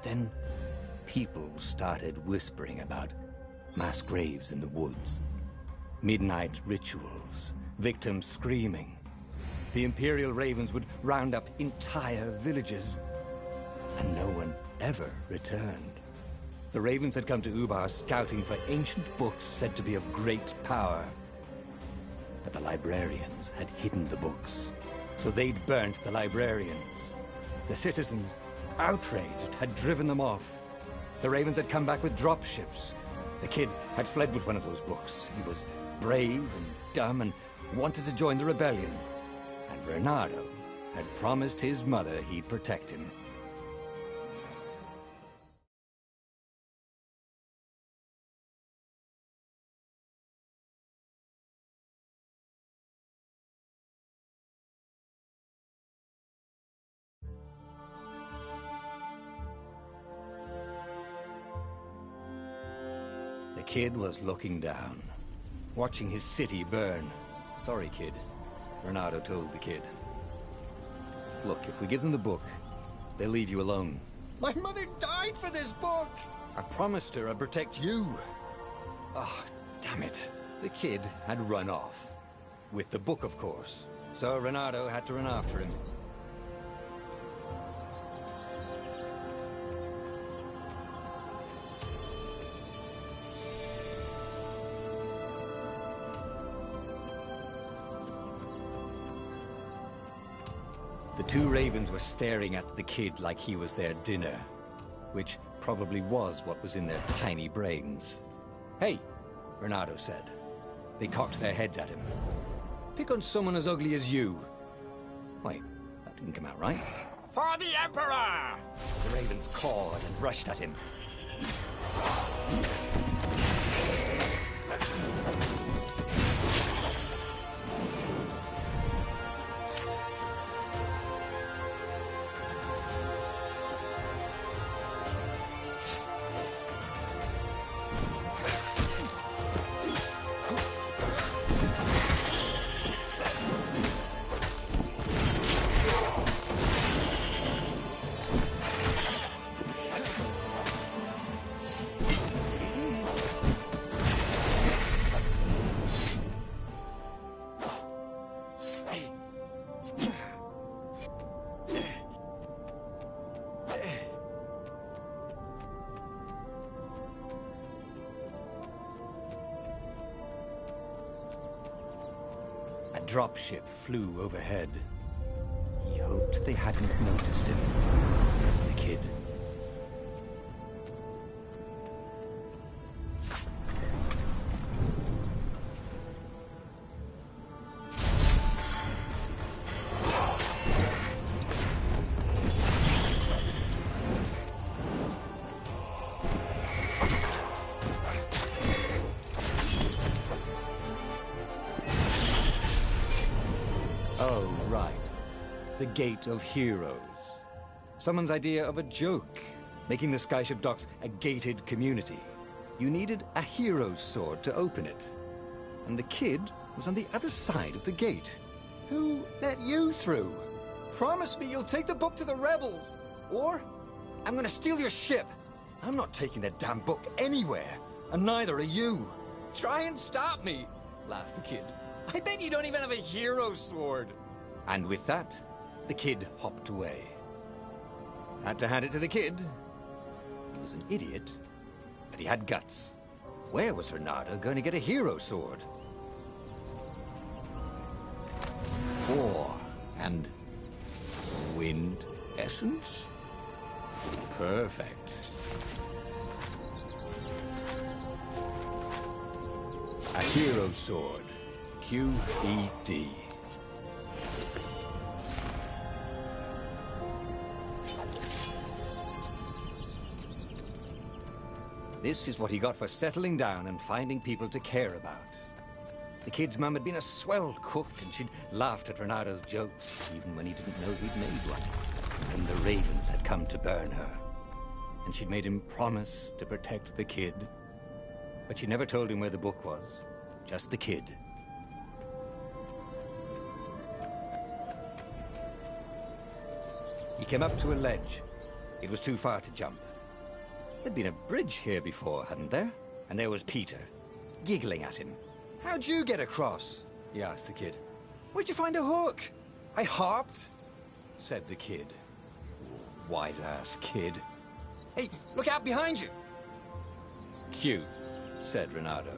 Then, people started whispering about mass graves in the woods, midnight rituals, victims screaming. The Imperial Ravens would round up entire villages, and no one ever returned. The Ravens had come to Ubar scouting for ancient books said to be of great power. But the librarians had hidden the books, so they'd burnt the librarians. The citizens, outraged, had driven them off. The Ravens had come back with dropships. The kid had fled with one of those books. He was brave and dumb and wanted to join the rebellion. And Renato had promised his mother he'd protect him. The kid was looking down, watching his city burn. Sorry, kid, Renato told the kid. Look, if we give them the book, they'll leave you alone. My mother died for this book! I promised her I'd protect you. Oh, damn it. The kid had run off. With the book, of course. So Renato had to run after him. The two Ravens were staring at the kid like he was their dinner, which probably was what was in their tiny brains. Hey, Renato said. They cocked their heads at him. Pick on someone as ugly as you. Wait, that didn't come out right. For the Emperor! The Ravens cawed and rushed at him. A dropship flew overhead. He hoped they hadn't noticed him. The kid. Oh, right. The Gate of Heroes. Someone's idea of a joke, making the skyship docks a gated community. You needed a hero's sword to open it. And the kid was on the other side of the gate. Who let you through? Promise me you'll take the book to the rebels, or I'm gonna steal your ship. I'm not taking that damn book anywhere, and neither are you. Try and stop me, laughed the kid. I bet you don't even have a hero sword. And with that, the kid hopped away. Had to hand it to the kid. He was an idiot, but he had guts. Where was Renato going to get a hero sword? Ore and wind essence? Perfect. A hero sword. QED. This is what he got for settling down and finding people to care about. The kid's mum had been a swell cook, and she'd laughed at Renato's jokes, even when he didn't know he'd made one. And the Ravens had come to burn her. And she'd made him promise to protect the kid. But she never told him where the book was. Just the kid. He came up to a ledge. It was too far to jump. There'd been a bridge here before, hadn't there? And there was Peter, giggling at him. "How'd you get across?" he asked the kid. "Where'd you find a hook?" "I hopped," said the kid. White-ass kid. "Hey, look out behind you!" "Cute," said Renato.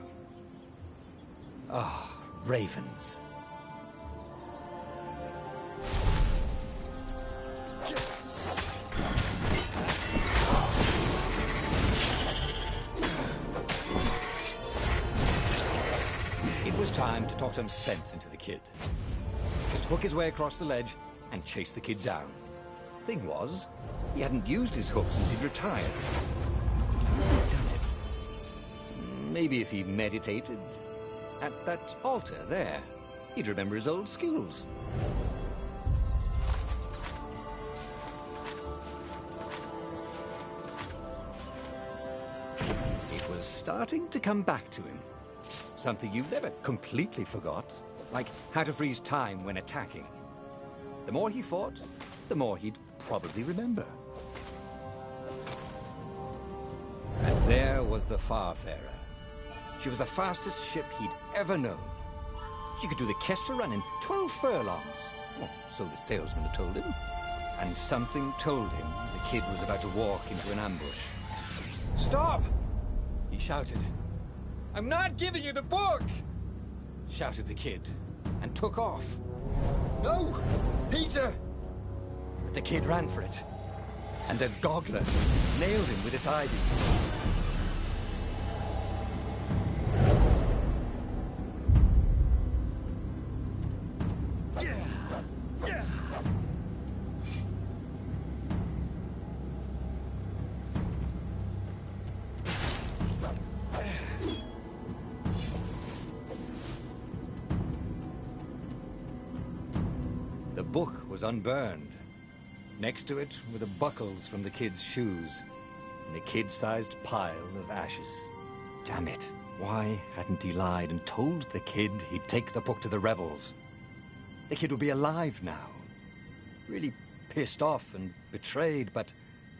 Ah, ravens. It was time to talk some sense into the kid. Just hook his way across the ledge and chase the kid down. Thing was, he hadn't used his hook since he'd retired. Damn it. Maybe if he meditated at that altar there, he'd remember his old skills. It was starting to come back to him. Something you never completely forgot, like how to freeze time when attacking. The more he fought, the more he'd probably remember. And there was the Farfarer. She was the fastest ship he'd ever known. She could do the Kester run in 12 furlongs. Oh, so the salesman had told him. And something told him the kid was about to walk into an ambush. "Stop!" he shouted. "I'm not giving you the book!" shouted the kid, and took off. "No! Peter!" But the kid ran for it, and a goggler nailed him with its ivy. The book was unburned. Next to it were the buckles from the kid's shoes, and a kid-sized pile of ashes. Damn it. Why hadn't he lied and told the kid he'd take the book to the rebels? The kid would be alive now. Really pissed off and betrayed, but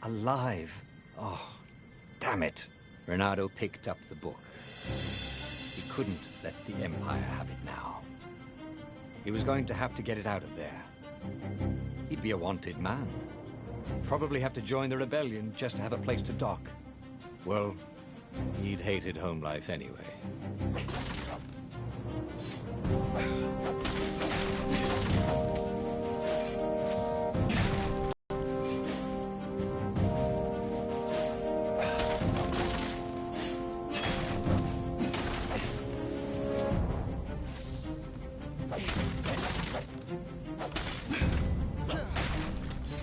alive. Oh, damn it. Renato picked up the book. He couldn't let the Empire have it now. He was going to have to get it out of there. He'd be a wanted man. Probably have to join the rebellion just to have a place to dock. Well, he'd hated home life anyway.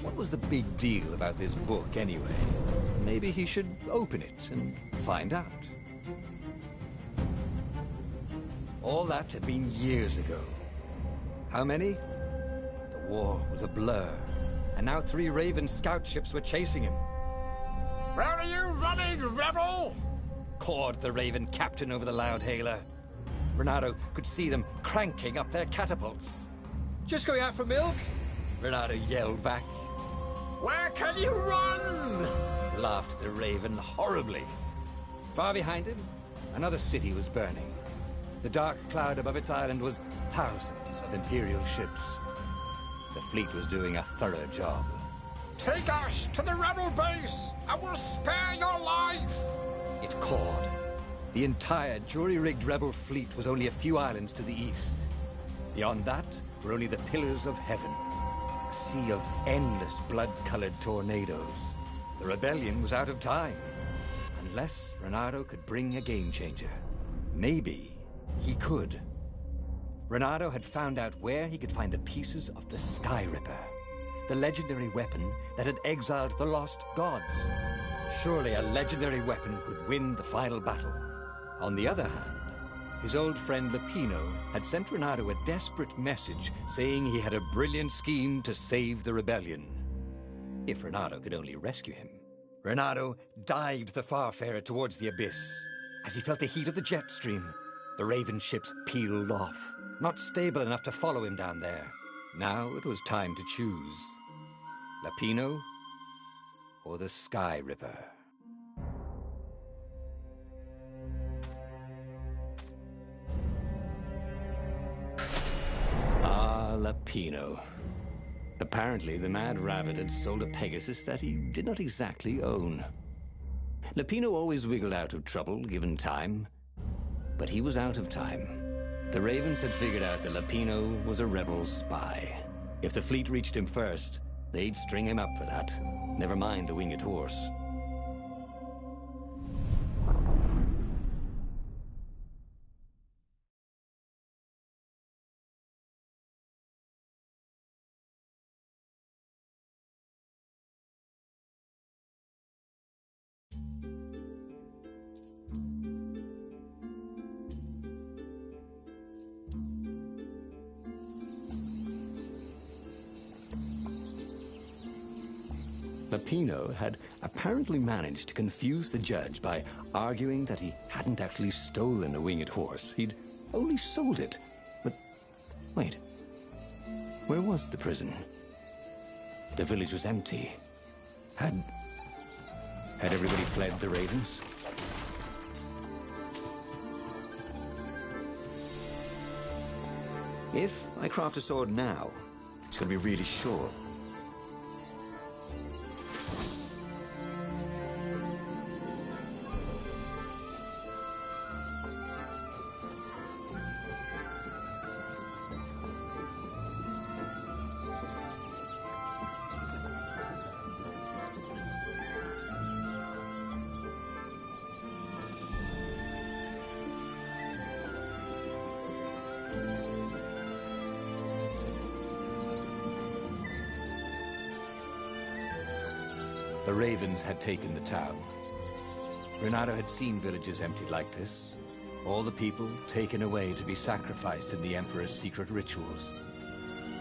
What was the big deal about this book, anyway? Maybe he should open it and find out. All that had been years ago. How many? The war was a blur, and now 3 Raven scout ships were chasing him. "Where are you running, rebel?" cawed the Raven captain over the loudhailer. Renato could see them cranking up their catapults. "Just going out for milk?" Renato yelled back. "Where can you run?" laughed the Raven horribly. Far behind him, another city was burning. The dark cloud above its island was thousands of Imperial ships. The fleet was doing a thorough job. "Take us to the rebel base, and we'll spare your life!" it cawed. The entire jury-rigged rebel fleet was only a few islands to the east. Beyond that were only the pillars of heaven. A sea of endless blood-colored tornadoes. The rebellion was out of time. Unless Renato could bring a game-changer. Maybe he could. Renato had found out where he could find the pieces of the Sky Ripper, the legendary weapon that had exiled the lost gods. Surely a legendary weapon could win the final battle. On the other hand, his old friend Lapino had sent Renato a desperate message saying he had a brilliant scheme to save the rebellion. If Renato could only rescue him. Renato dived the Farfarer towards the abyss. As he felt the heat of the jet stream, the Raven ships peeled off, not stable enough to follow him down there. Now it was time to choose. Lapino or the Sky Ripper. Lapino. Apparently, the Mad Rabbit had sold a Pegasus that he did not exactly own. Lapino always wiggled out of trouble, given time. But he was out of time. The Ravens had figured out that Lapino was a rebel spy. If the fleet reached him first, they'd string him up for that. Never mind the winged horse. Lapino had apparently managed to confuse the judge by arguing that he hadn't actually stolen a winged horse. He'd only sold it. But wait, where was the prison? The village was empty. Had everybody fled the Ravens? If I craft a sword now, it's going to be really sure. The Ravens had taken the town. Renato had seen villages emptied like this. All the people taken away to be sacrificed in the Emperor's secret rituals.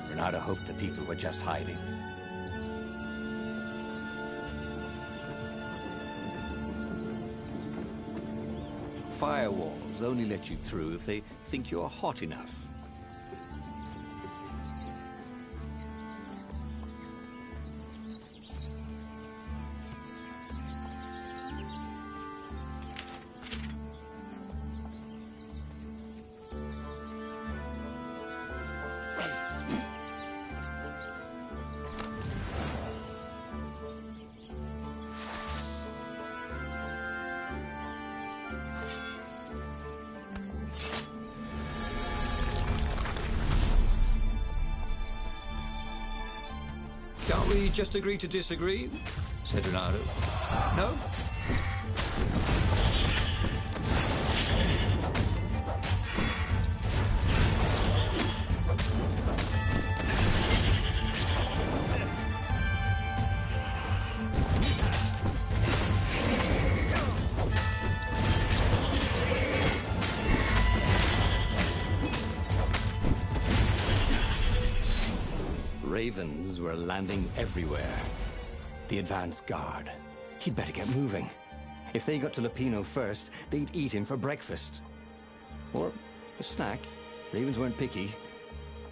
Renato hoped the people were just hiding. Firewalls only let you through if they think you're hot enough. Can't we just agree to disagree? Said Renato. No? Ravens were landing everywhere. The advance guard. He'd better get moving. If they got to Lapino first, they'd eat him for breakfast. Or a snack. Ravens weren't picky.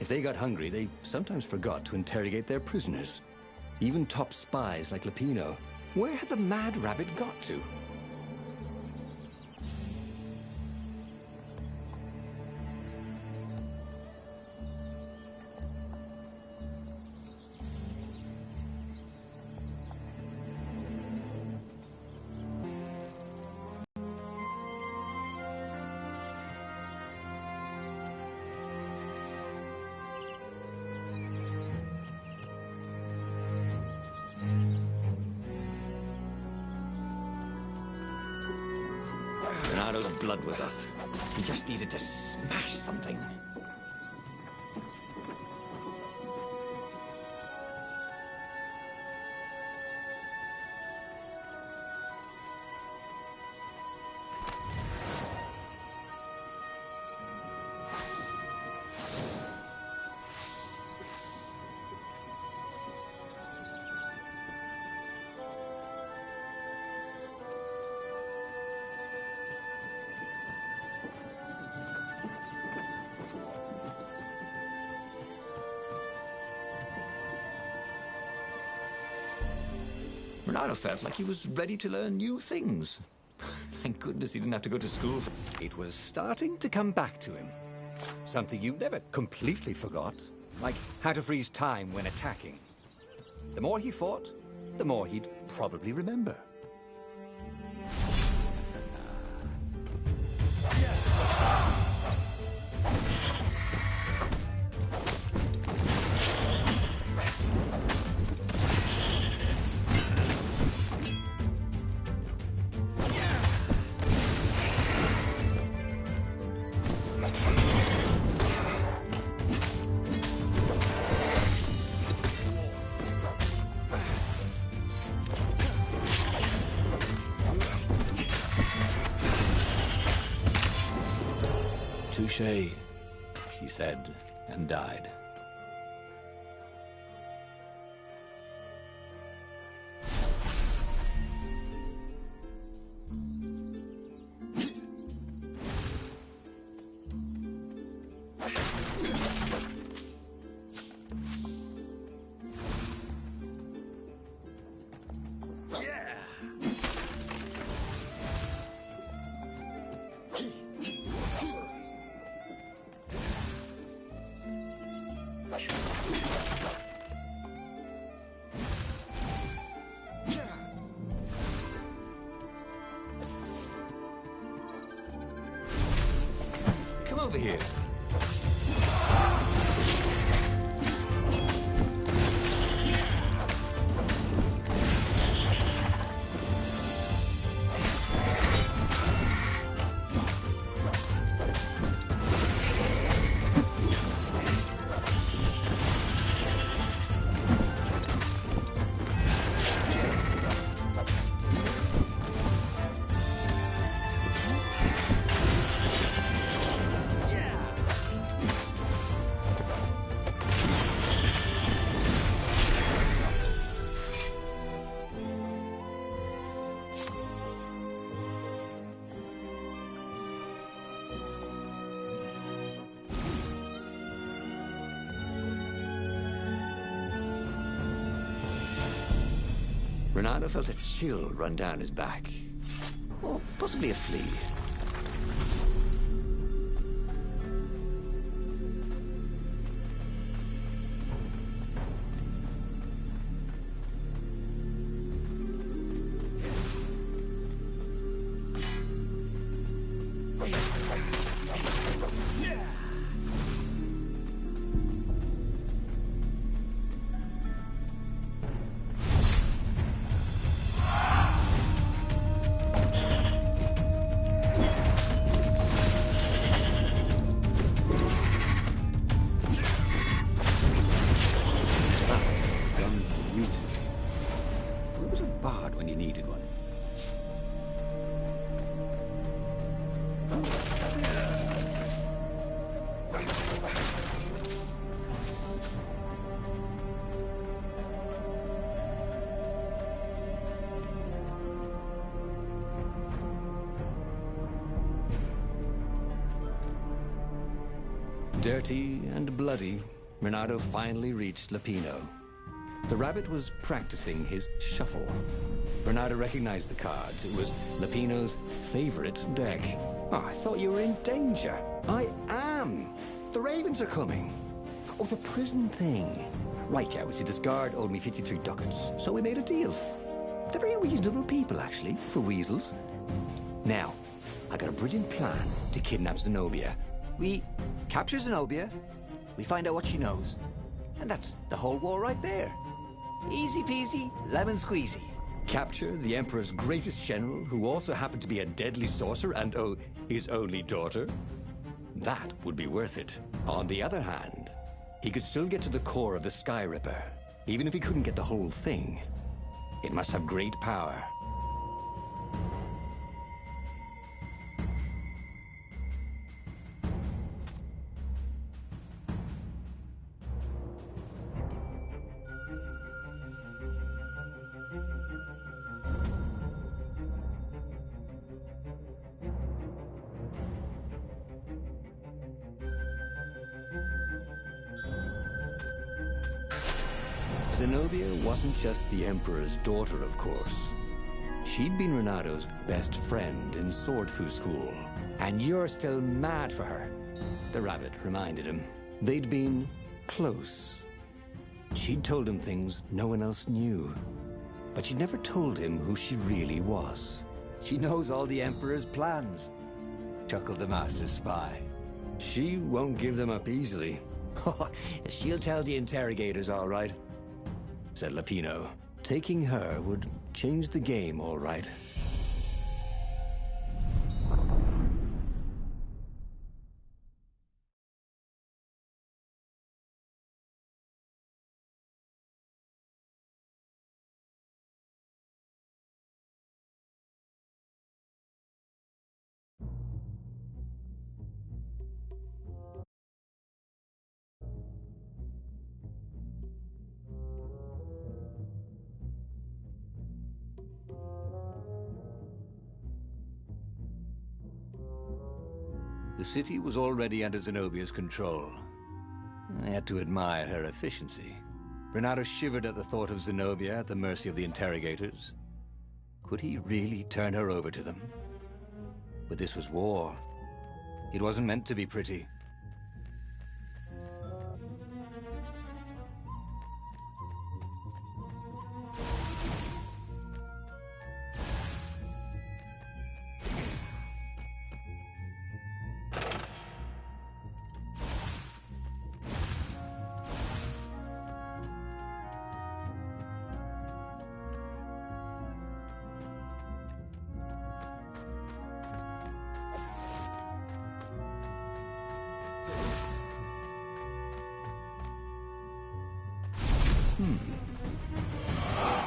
If they got hungry, they sometimes forgot to interrogate their prisoners. Even top spies like Lapino. Where had the Mad Rabbit got to? Renato's blood was up. He just needed to smash something. Renato felt like he was ready to learn new things. Thank goodness he didn't have to go to school. It was starting to come back to him. Something you never completely forgot. like how to freeze time when attacking. The more he fought, the more he'd probably remember. Touché, she said, and died. Come over here. Renato felt a chill run down his back. Or possibly a flea. Dirty and bloody, Renato finally reached Lapino. The rabbit was practicing his shuffle. Renato recognized the cards. It was Lapino's favorite deck. Oh, I thought you were in danger. I am. The ravens are coming. Oh, the prison thing. Right, yeah, see, this guard owed me 53 ducats, so we made a deal. They're very reasonable people, actually, for weasels. Now, I got a brilliant plan to kidnap Zenobia. We capture Zenobia, we find out what she knows, and that's the whole war right there. Easy peasy, lemon squeezy. Capture the Emperor's greatest general, who also happened to be a deadly sorcerer and, oh, his only daughter? That would be worth it. On the other hand, he could still get to the core of the Sky Ripper, even if he couldn't get the whole thing. It must have great power. Zenobia wasn't just the Emperor's daughter, of course. She'd been Renato's best friend in Sword Fu school. And you're still mad for her, the rabbit reminded him. They'd been close. She'd told him things no one else knew, but she'd never told him who she really was. She knows all the Emperor's plans, chuckled the Master Spy. She won't give them up easily. She'll tell the interrogators, all right, said Lapino. Taking her would change the game, all right. The city was already under Zenobia's control. I had to admire her efficiency. Renato shivered at the thought of Zenobia at the mercy of the interrogators. Could he really turn her over to them? But this was war. It wasn't meant to be pretty.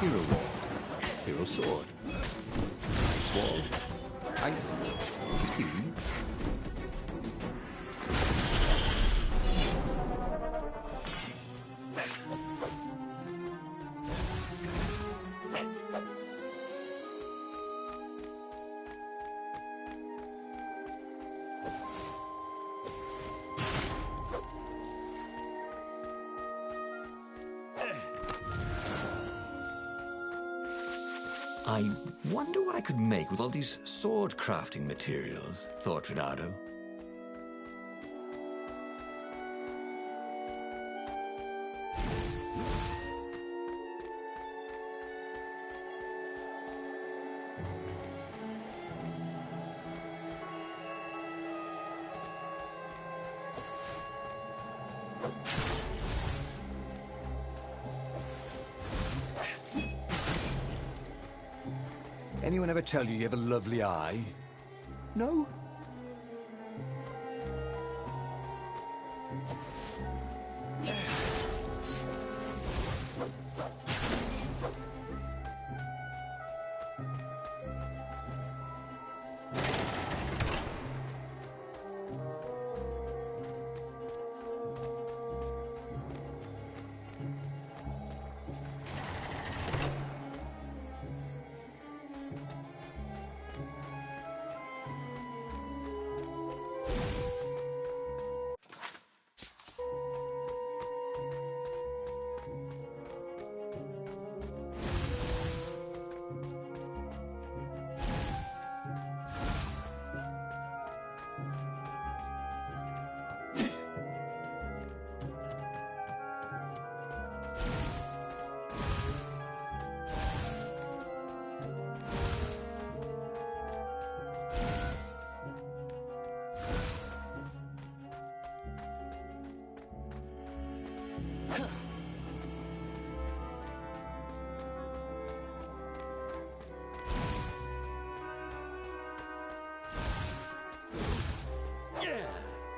Hero wall. Hero sword. Ice wall. Ice. Key. I wonder what I could make with all these sword crafting materials, thought Renato. Anyone ever tell you have a lovely eye? No?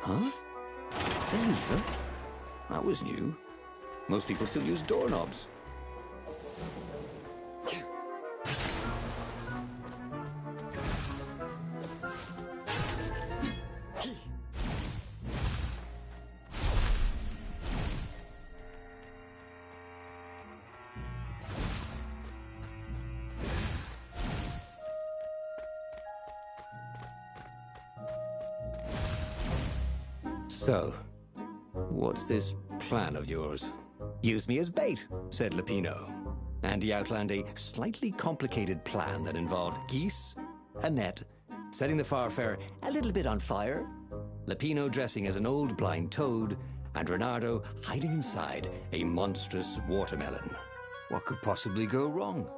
Huh? A lever? That was new. Most people still use doorknobs. So, what's this plan of yours? Use me as bait. Said Lapino. And he outlined a slightly complicated plan that involved geese, a net, setting the Farfarer a little bit on fire, Lapino dressing as an old blind toad, and Renato hiding inside a monstrous watermelon. What could possibly go wrong?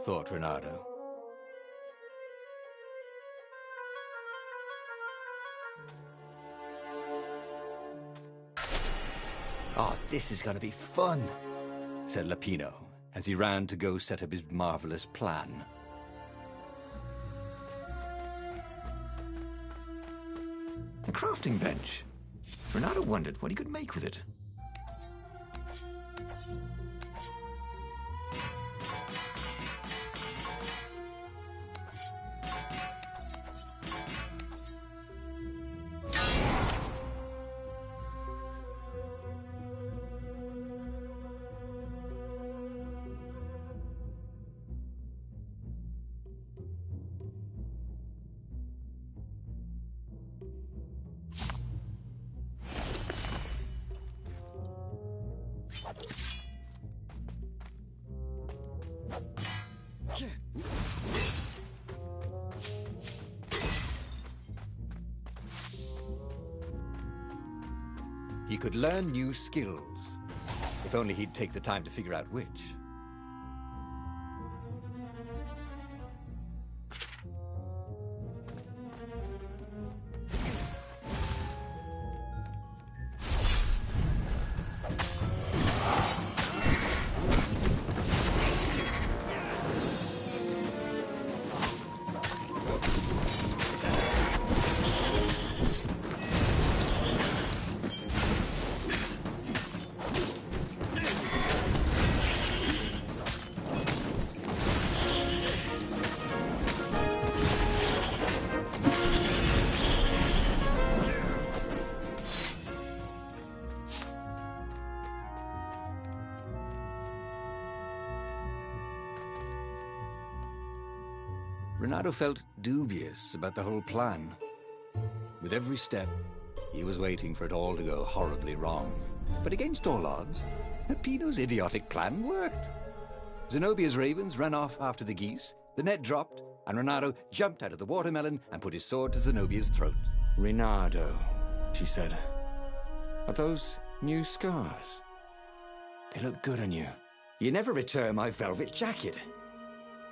Thought Renato. Oh, this is gonna be fun, said Lapino as he ran to go set up his marvelous plan. A crafting bench. Renato wondered what he could make with it. He could learn new skills, if only he'd take the time to figure out which. Renato felt dubious about the whole plan. With every step, he was waiting for it all to go horribly wrong. But against all odds, Lapino's idiotic plan worked. Zenobia's ravens ran off after the geese, the net dropped, and Renato jumped out of the watermelon and put his sword to Zenobia's throat. Renato, she said. Are those new scars? They look good on you. You never return my velvet jacket.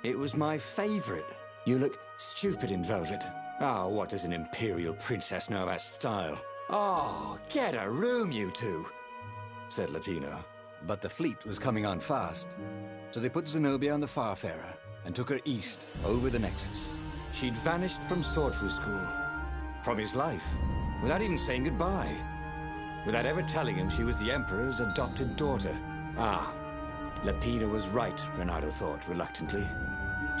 It was my favorite. You look stupid in velvet. Ah, what does an imperial princess know about style? Oh, get a room, you two, said Lapino. But the fleet was coming on fast, so they put Zenobia on the Farfarer and took her east, over the Nexus. She'd vanished from Swordfu School, from his life, without even saying goodbye, without ever telling him she was the Emperor's adopted daughter. Ah, Lapino was right, Renato thought reluctantly.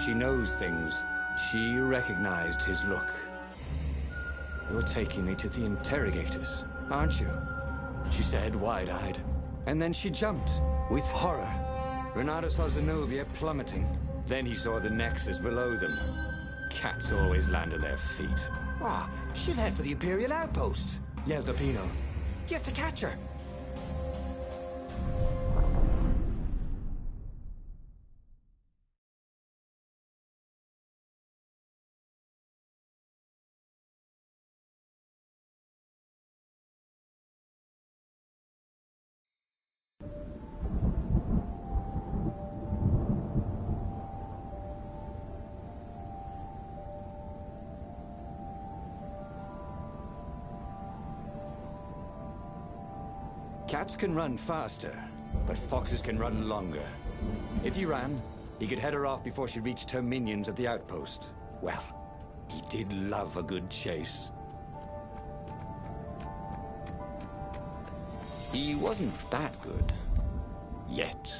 She knows things. She recognized his look. You're taking me to the interrogators, aren't you? She said, wide-eyed. And then she jumped, with horror. Renato saw Zenobia plummeting. Then he saw the Nexus below them. Cats always land on their feet. Ah, she'll head for the Imperial outpost, yelled Lapino. You have to catch her. Cats can run faster, but foxes can run longer. If he ran, he could head her off before she reached her minions at the outpost. Well, he did love a good chase. He wasn't that good. Yet.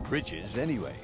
bridges anyway.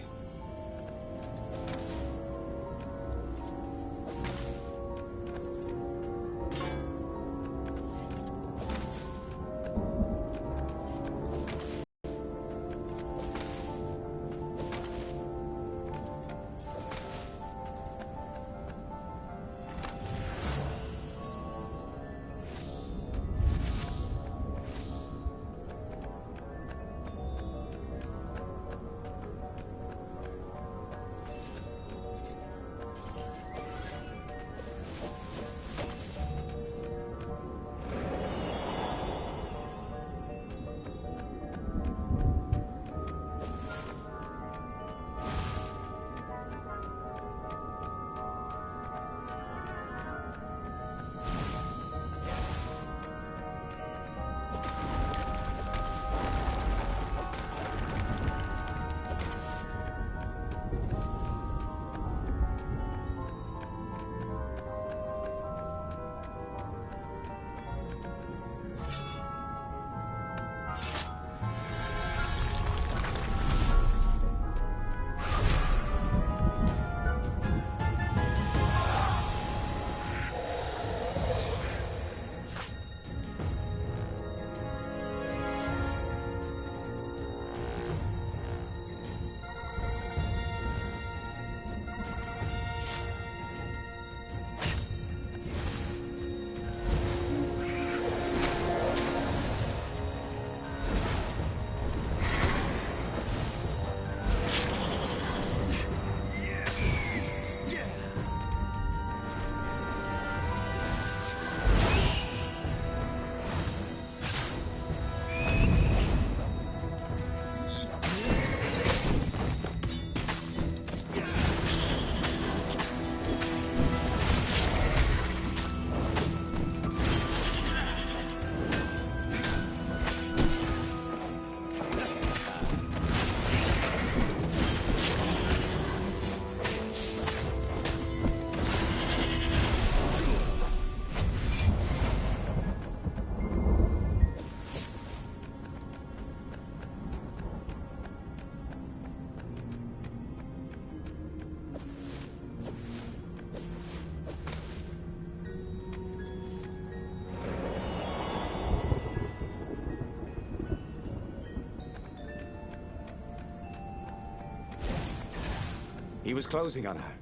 He was closing on her.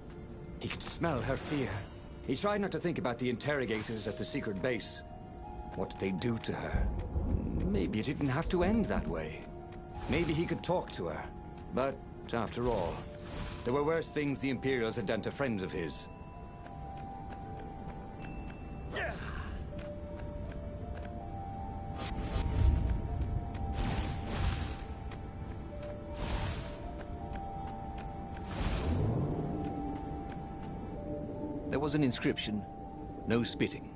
He could smell her fear. He tried not to think about the interrogators at the secret base. What did they do to her? Maybe it didn't have to end that way. Maybe he could talk to her. But, after all, there were worse things the Imperials had done to friends of his. There was an inscription, no spitting.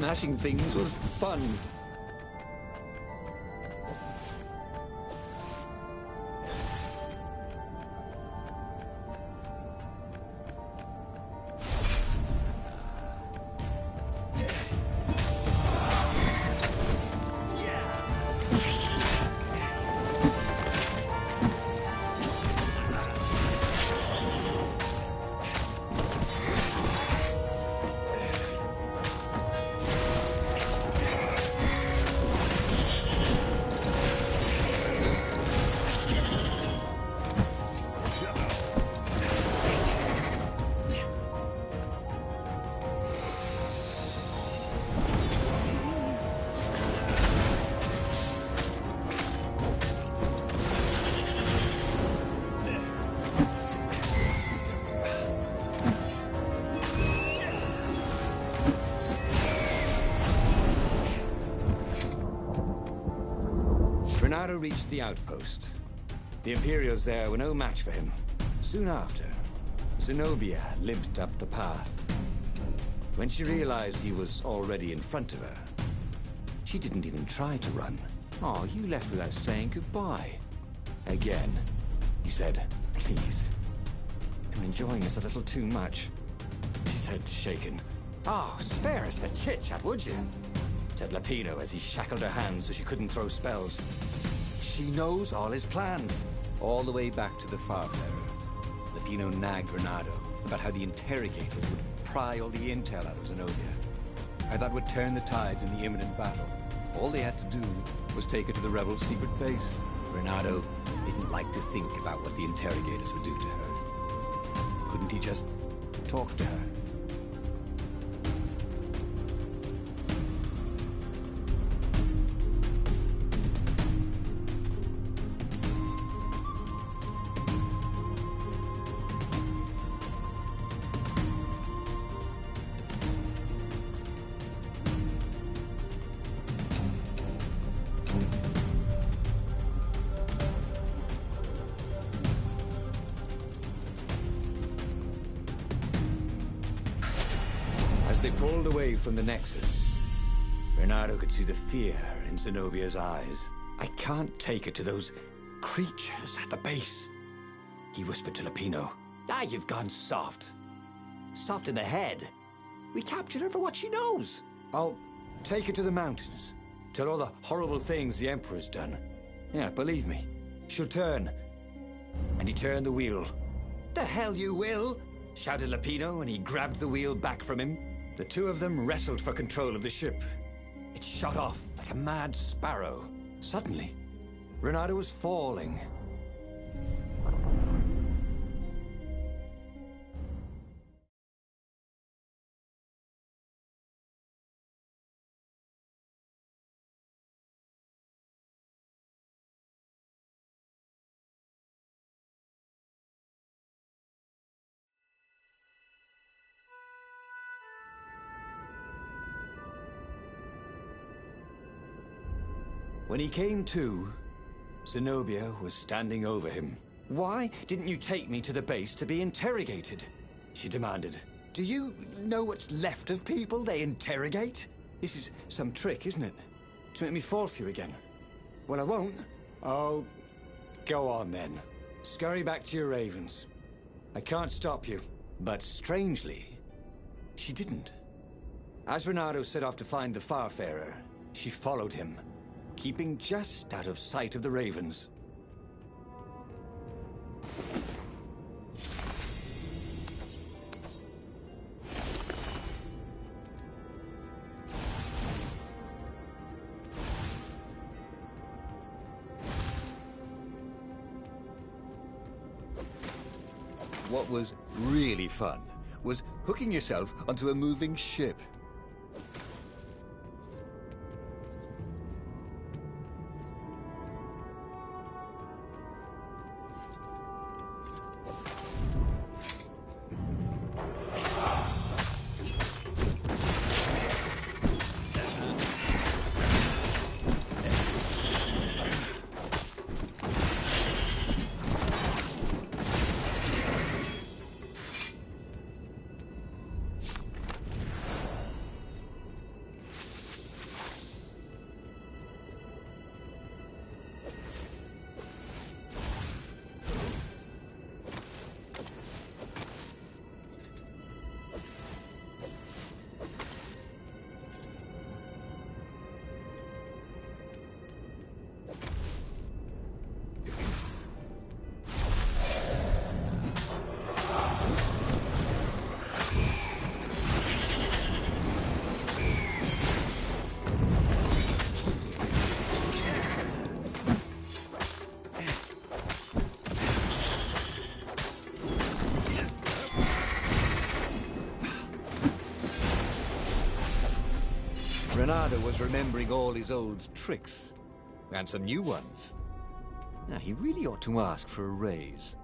Smashing things was fun. Renato reached the outpost. The Imperials there were no match for him. Soon after, Zenobia limped up the path. When she realized he was already in front of her, she didn't even try to run. Oh, you left without saying goodbye. Again, he said, "Please, I'm enjoying this a little too much," she said, shaken. "Oh, spare us the chit-chat, would you?" said Lapino as he shackled her hands so she couldn't throw spells. "She knows all his plans." All the way back to the Farfarer, Lapino nagged Renato about how the interrogators would pry all the intel out of Zenobia. How that would turn the tides in the imminent battle. All they had to do was take her to the rebels' secret base. Renato didn't like to think about what the interrogators would do to her. Couldn't he just talk to her? As they pulled away from the Nexus, Renato could see the fear in Zenobia's eyes. "I can't take her to those creatures at the base," he whispered to Lapino. "Ah, you've gone soft. Soft in the head. We captured her for what she knows. I'll take her to the mountains. Tell all the horrible things the Emperor's done. Yeah, believe me, she'll turn." And he turned the wheel. "The hell you will!" shouted Lapino, and he grabbed the wheel back from him. The two of them wrestled for control of the ship. It shot off like a mad sparrow. Suddenly, Renato was falling. When he came to, Zenobia was standing over him. "Why didn't you take me to the base to be interrogated?" she demanded. "Do you know what's left of people they interrogate? This is some trick, isn't it? To make me fall for you again. Well, I won't." "Oh, go on then. Scurry back to your ravens. I can't stop you." But strangely, she didn't. As Renato set off to find the Farfarer, she followed him, keeping just out of sight of the ravens. What was really fun was hooking yourself onto a moving ship. Renato was remembering all his old tricks, and some new ones. Now, he really ought to ask for a raise.